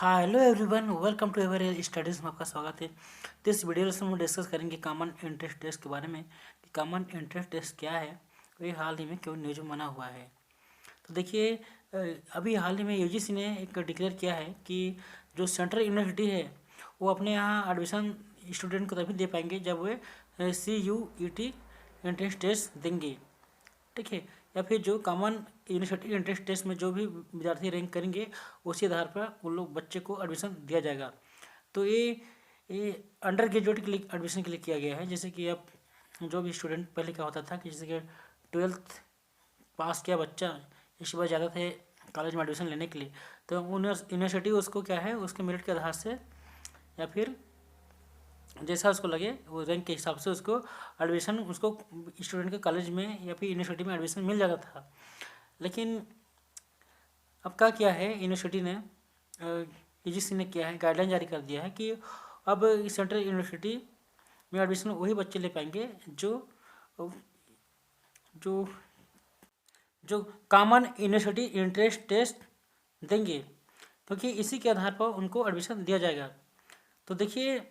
हाँ hello everyone, welcome to Ever Studies में आपका स्वागत है। तो इस वीडियो में हम डिस्कस करेंगे कॉमन इंटरेस्ट टेस्ट के बारे में कि कॉमन इंटरेस्ट टेस्ट क्या है। तो ये हाल ही में क्यों न्यूज में बना हुआ है। तो देखिए, अभी हाल ही में यूजीसी ने एक डिक्लेयर किया है कि जो सेंट्रल यूनिवर्सिटी है वो अपने यहाँ एडमिशन स्टूडेंट को तभी दे पाएंगे जब वे CUET इंट्रेंस टेस्ट देंगे, ठीक है। या फिर जो कॉमन यूनिवर्सिटी एंट्रेंस टेस्ट में जो भी विद्यार्थी रैंक करेंगे उसी आधार पर उन लोग बच्चे को एडमिशन दिया जाएगा। तो ये अंडर ग्रेजुएट के लिए एडमिशन के लिए किया गया है। जैसे कि अब जो भी स्टूडेंट पहले क्या होता था कि जैसे कि 12th पास किया बच्चा, इसके बाद ज़्यादा थे कॉलेज में एडमिशन लेने के लिए, तो यूनिवर्सिटी उसको क्या है उसके मेरिट के आधार से या फिर जैसा उसको लगे वो रैंक के हिसाब से उसको एडमिशन उसको स्टूडेंट के कॉलेज में या फिर यूनिवर्सिटी में एडमिशन मिल जाता था। लेकिन अब क्या किया है यूनिवर्सिटी ने, यूजीसी ने किया है, गाइडलाइन जारी कर दिया है कि अब सेंट्रल यूनिवर्सिटी में एडमिशन वही बच्चे ले पाएंगे जो जो जो कॉमन यूनिवर्सिटी इंट्रेंस टेस्ट देंगे, क्योंकि इसी के आधार पर उनको एडमिशन दिया जाएगा। तो देखिए,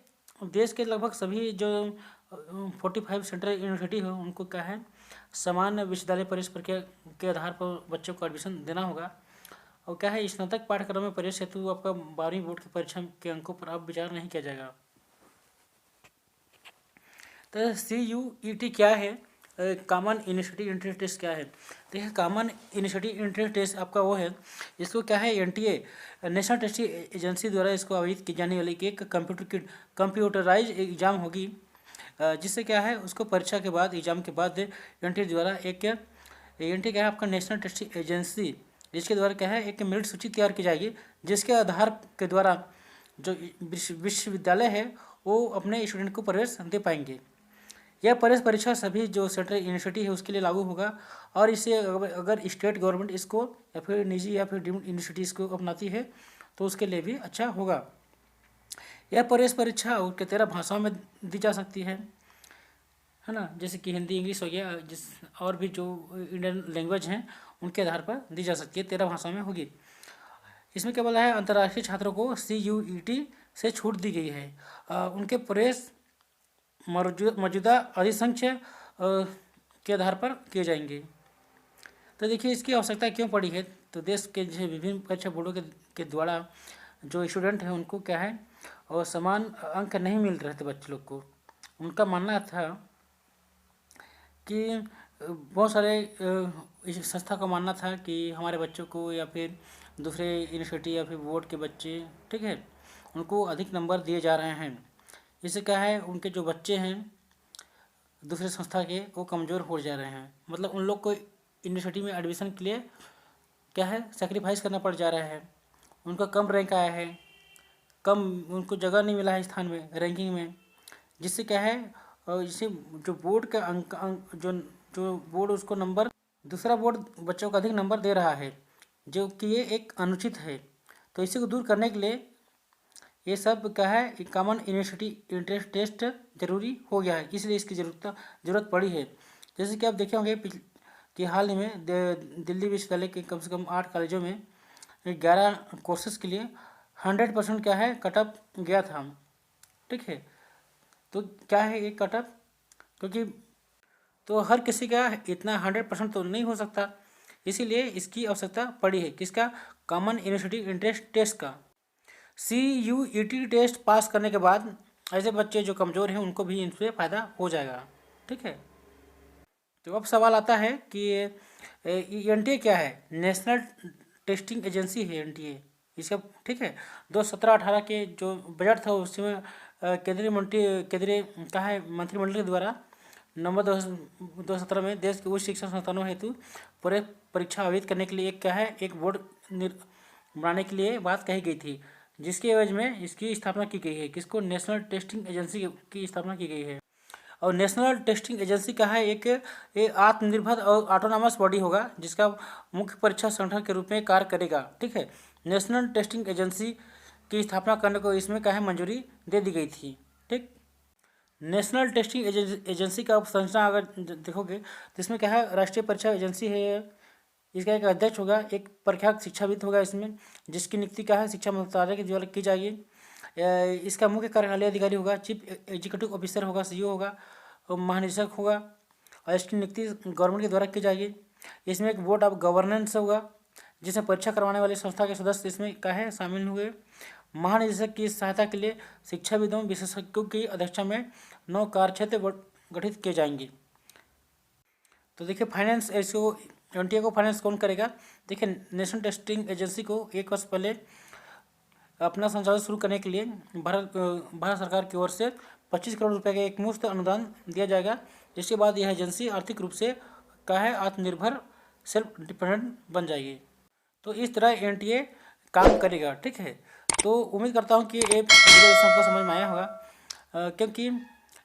देश के लगभग सभी जो 45 सेंट्रल यूनिवर्सिटी है उनको क्या है समान विश्वविद्यालय प्रवेश प्रक्रिया के आधार पर बच्चों को एडमिशन देना होगा। और क्या है, स्नातक पाठ्यक्रम में प्रवेश हेतु आपका 12वीं बोर्ड की परीक्षा के अंकों पर अब विचार नहीं किया जाएगा। तो CUET क्या है, कॉमन यूनिवर्सिटी एंट्रेंस टेस्ट क्या है। देखिए, कॉमन यूनिवर्सिटी एंट्रेंस टेस्ट आपका वो है, इसको क्या है NTA नेशनल टेस्टिंग एजेंसी द्वारा इसको आयोजित की जाने वाली एक कंप्यूटराइज एग्जाम होगी, जिससे क्या है उसको परीक्षा के बाद एग्जाम के बाद NTA द्वारा एक NTA क्या है आपका नेशनल टेस्टिंग एजेंसी, जिसके द्वारा क्या है एक मेरिट सूची तैयार की जाएगी, जिसके आधार के द्वारा जो विश्वविद्यालय है वो अपने स्टूडेंट को प्रवेश दे पाएंगे। यह प्रवेश परीक्षा सभी जो सेंट्रल यूनिवर्सिटी है उसके लिए लागू होगा, और इसे अगर स्टेट गवर्नमेंट इसको या फिर निजी या फिर डीम्ड यूनिवर्सिटी इसको अपनाती है तो उसके लिए भी अच्छा होगा। यह प्रवेश परीक्षा उसके 13 भाषाओं में दी जा सकती है ना, जैसे कि हिंदी इंग्लिश हो गया, जिस और भी जो इंडियन लैंग्वेज हैं उनके आधार पर दी जा सकती है, 13 भाषाओं में होगी। इसमें क्या बोला है, अंतर्राष्ट्रीय छात्रों को CUET से छूट दी गई है। उनके प्रवेश मौजूदा अधिसंख्य के आधार पर किए जाएंगे। तो देखिए, इसकी आवश्यकता क्यों पड़ी है। तो देश के जो विभिन्न परीक्षा बोर्डों के द्वारा जो स्टूडेंट हैं उनको क्या है और समान अंक नहीं मिल रहे थे बच्चे लोग को। उनका मानना था कि बहुत सारे इस संस्था का मानना था कि हमारे बच्चों को या फिर दूसरे यूनिवर्सिटी या फिर बोर्ड के बच्चे, ठीक है, उनको अधिक नंबर दिए जा रहे हैं। इससे क्या है उनके जो बच्चे हैं दूसरे संस्था के वो कमज़ोर हो जा रहे हैं। मतलब उन लोग को यूनिवर्सिटी में एडमिशन के लिए क्या है सेक्रीफाइस करना पड़ जा रहा है। उनका कम रैंक आया है, कम उनको जगह नहीं मिला है स्थान में रैंकिंग में, जिससे क्या है जिससे जो बोर्ड का अंक जो जो बोर्ड उसको नंबर दूसरा बोर्ड बच्चों को अधिक नंबर दे रहा है, जो कि ये एक अनुचित है। तो इसी को दूर करने के लिए ये सब क्या है कॉमन यूनिवर्सिटी एंट्रेंस टेस्ट जरूरी हो गया है, इसलिए इसकी ज़रूरत पड़ी है। जैसे कि आप देखे होंगे कि हाल ही में दिल्ली विश्वविद्यालय के कम से कम 8 कॉलेजों में 11 कोर्सेज के लिए 100% क्या है कटअप गया था, ठीक है। तो क्या है एक कटअप, क्योंकि तो हर किसी का इतना 100% तो नहीं हो सकता, इसीलिए इसकी आवश्यकता पड़ी है किसका, कॉमन यूनिवर्सिटी एंट्रेंस टेस्ट का। CUET टेस्ट पास करने के बाद ऐसे बच्चे जो कमज़ोर हैं उनको भी इनसे फ़ायदा हो जाएगा, ठीक है। तो अब सवाल आता है कि NTA क्या है, नेशनल टेस्टिंग एजेंसी है NTA इसका, ठीक है। 2017-18 के जो बजट था उसमें केंद्रीय क्या है मंत्रिमंडल के द्वारा नवंबर 2017 में देश के उच्च शिक्षा संस्थानों हेतु परीक्षा आयोजित करने के लिए एक क्या है एक बोर्ड बनाने के लिए बात कही गई थी, जिसके एवज में इसकी स्थापना की गई है। किसको, नेशनल टेस्टिंग एजेंसी की स्थापना की गई है। और नेशनल टेस्टिंग एजेंसी का है एक आत्मनिर्भर और ऑटोनॉमस बॉडी होगा, जिसका मुख्य परीक्षा संगठन के रूप में कार्य करेगा, ठीक है। नेशनल टेस्टिंग एजेंसी की स्थापना करने को इसमें क्या है मंजूरी दे दी गई थी, ठीक। नेशनल टेस्टिंग एजेंसी का संरचना अगर देखोगे तो इसमें क्या है राष्ट्रीय परीक्षा एजेंसी है, इसका एक अध्यक्ष होगा, एक प्रख्यात शिक्षाविद होगा इसमें, जिसकी नियुक्ति क्या है शिक्षा मंत्रालय के द्वारा की जाएगी। इसका मुख्य कार्यकारी अधिकारी होगा, चीफ एग्जीक्यूटिव ऑफिसर होगा, सीईओ होगा, और महानिदेशक होगा, और इसकी नियुक्ति गवर्नमेंट के द्वारा की जाएगी। इसमें एक बोर्ड ऑफ गवर्नेंस होगा, जिसमें परीक्षा करवाने वाले संस्था के सदस्य इसमें क्या है शामिल हुए। महानिदेशक की सहायता के लिए शिक्षाविदों विशेषज्ञों की अध्यक्षता में 9 कार्यक्षेत्र गठित किए जाएंगे। तो देखिए फाइनेंस इसको एनटीए को फाइनेंस कौन करेगा। देखिए नेशनल टेस्टिंग एजेंसी को 1 वर्ष पहले अपना संचालन शुरू करने के लिए भारत सरकार की ओर से 25 करोड़ रुपए का एक मुफ्त अनुदान दिया जाएगा, जिसके बाद यह एजेंसी आर्थिक रूप से क्या है आत्मनिर्भर सेल्फ डिपेंडेंट बन जाएगी। तो इस तरह एनटीए काम करेगा, ठीक है। तो उम्मीद करता हूँ कि ये वीडियो सबको समझ में आया होगा, क्योंकि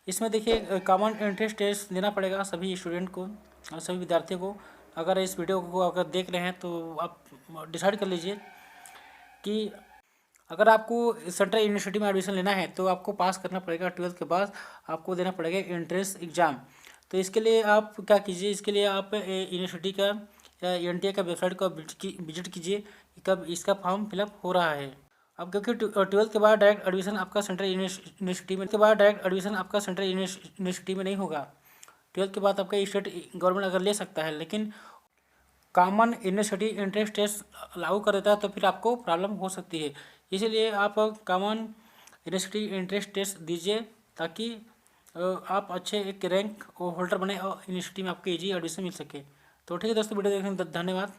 इसमें देखिए कॉमन एंट्रेंस टेस्ट देना पड़ेगा सभी स्टूडेंट को और सभी विद्यार्थियों को। अगर इस वीडियो को अगर देख रहे हैं तो आप डिसाइड कर लीजिए कि अगर आपको सेंट्रल यूनिवर्सिटी में एडमिशन लेना है तो आपको पास करना पड़ेगा 12th के बाद आपको देना पड़ेगा एंट्रेंस एग्ज़ाम। तो इसके लिए आप क्या कीजिए, इसके लिए आप यूनिवर्सिटी का या एनटीए का वेबसाइट को विजिट कीजिए कि कब इसका फॉर्म फिलअप हो रहा है। अब क्योंकि 12th के बाद डायरेक्ट एडमिशन आपका सेंट्रल यूनिवर्सिटी में नहीं होगा। 12th के बाद आपका स्टेट गवर्नमेंट अगर ले सकता है, लेकिन कॉमन यूनिवर्सिटी एंट्रेंस टेस्ट लागू कर देता है तो फिर आपको प्रॉब्लम हो सकती है। इसीलिए आप कॉमन यूनिवर्सिटी एंट्रेंस टेस्ट दीजिए ताकि आप अच्छे एक रैंक होल्डर बने और यूनिवर्सिटी में आपको ईजी एडमिशन मिल सके। तो ठीक है दोस्तों, वीडियो देखने धन्यवाद।